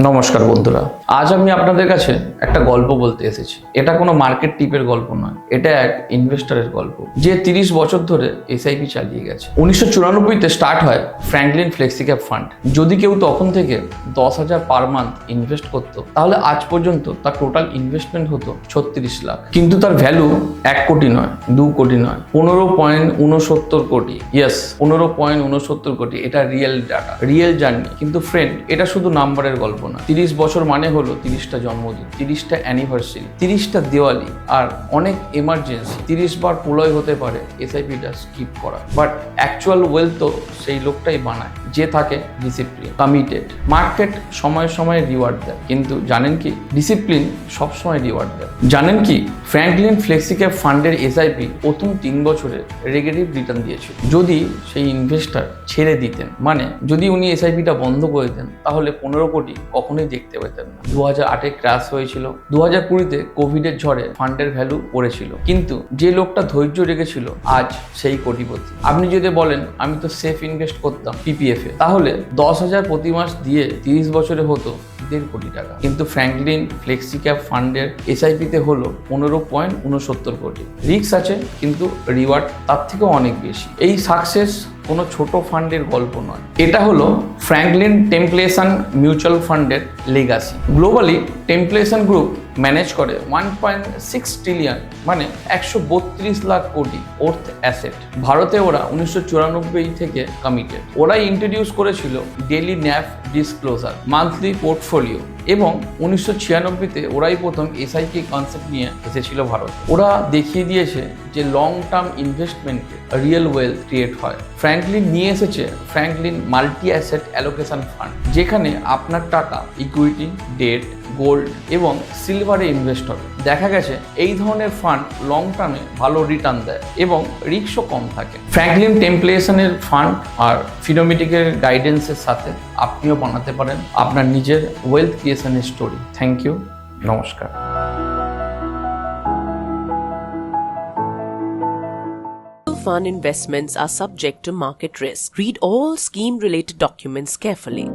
নমস্কার বন্ধুরা, আজ আমি আপনাদের কাছে একটা গল্প বলতে এসেছি। এটা কোনো মার্কেট টিপের গল্প নয়, এটা এক ইনভেস্টরের গল্প যে 30 বছর ধরে এসআইপি চালিয়ে গেছে। 1994-তে স্টার্ট হয় ফ্র্যাঙ্কলিন ফ্লেক্সিক্যাপ ফান্ড। যদি কেউ তখন থেকে 10,000 পার মান্থ ইনভেস্ট করতো, তাহলে আজ পর্যন্ত তার টোটাল ইনভেস্টমেন্ট হতো 36 লাখ। কিন্তু তার ভ্যালু 1 কোটি নয়, 2 কোটি নয়, 15.69 কোটি। ইয়েস, 15.69 কোটি। এটা রিয়েল ডাটা, রিয়েল জার্নি। কিন্তু ফ্রেন্ড, এটা শুধু নাম্বারের গল্প না। 30 বছর মানে হলো 30টা জন্মদিন, 30টা অ্যানিভার্সারি, 30টা দেওয়ালি আর অনেক এমার্জেন্সি। 30 বার প্রলয় হতে পারে এসআইপিটা স্কিপ করা। বাট অ্যাকচুয়াল ওয়েলথ তো সেই লোকটাই বানায় যে থাকে ডিসিপ্লিন, কমিটেড। মার্কেট সময়ে সময়ে রিওয়ার্ড দেয়, কিন্তু জানেন কি, ডিসিপ্লিন সবসময় রিওয়ার্ড দেয়। জানেন কি, ফ্র্যাঙ্কলিন ফ্লেক্সিক্যাপ ফান্ডের এসআইপি প্রথম 3 বছরে নেগেটিভ রিটার্ন দিয়েছিল। যদি সেই ইনভেস্টার ছেড়ে দিতেন, মানে যদি উনি এসআইপিটা বন্ধ করে দেন, তাহলে 15 কোটি কখনোই দেখতে পেতেন না। 2008-এ ক্র্যাশ হয়েছিল, 2020-তে কোভিডের ঝড়ে ফান্ডের ভ্যালু পড়েছিল, কিন্তু যে লোকটা ধৈর্য রেখেছিল আজ সেই কোটিপতি। আপনি যদি বলেন আমি তো সেফ ইনভেস্ট করতাম পিপিএফ এ, তাহলে 10,000 প্রতি মাস দিয়ে 30 বছরে হতো 1.5 কোটি টাকা। কিন্তু ফ্র্যাঙ্কলিন ফ্লেক্সিক্যাপ ফান্ডের এসআইপিতে হলো 15.69 কোটি। রিস্ক আছে, কিন্তু রিওয়ার্ড তার থেকেও অনেক বেশি। এই সাকসেস কোনো ছোট ফান্ডের গল্প নয়, এটা হলো ফ্র্যাঙ্কলিন টেম্পলেশন মিউচুয়াল ফান্ডের লেগাসি। গ্লোবালি টেম্পলেশন গ্রুপ ম্যানেজ করে 1.6 ট্রিলিয়ন, মানে 132 লাখ কোটি ওর্থ অ্যাসেট। ভারতে ওরা 1994 থেকে কমিটেড। ওরাই ইন্ট্রোডিউস করেছিল daily nav disclosure, monthly portfolio, এবং 1996-তে ওরাই প্রথম এসআইপি কনসেপ্ট নিয়ে এসেছিল ভারত। ওরা দেখিয়ে দিয়েছে যে লং টার্ম ইনভেস্টমেন্টে রিয়েল ওয়েলথ ক্রিয়েট হয়। ফ্র্যাঙ্কলিন নিয়ে এসেছে Franklin multi asset allocation fund, যেখানে আপনার টাকা ইকুইটি, ডেট, গোল্ড এবং সিলভারে ইনভেস্ট হবে। দেখা গেছে এই ধরনের ফান্ড লং টার্মে ভালো রিটার্ন দেয় এবং রিস্কও কম থাকে। ফ্র্যাঙ্কলিন টেম্পলেশনের ফান্ড আর ফিনোমেটিকের গাইডেন্সের সাথে আপনিও বানাতে পারেন আপনার নিজের ওয়েলথ ক্রিয়েশনের স্টোরি। থ্যাংক ইউ, নমস্কার। Fund investments are subject to market risk. Read all scheme-related documents carefully.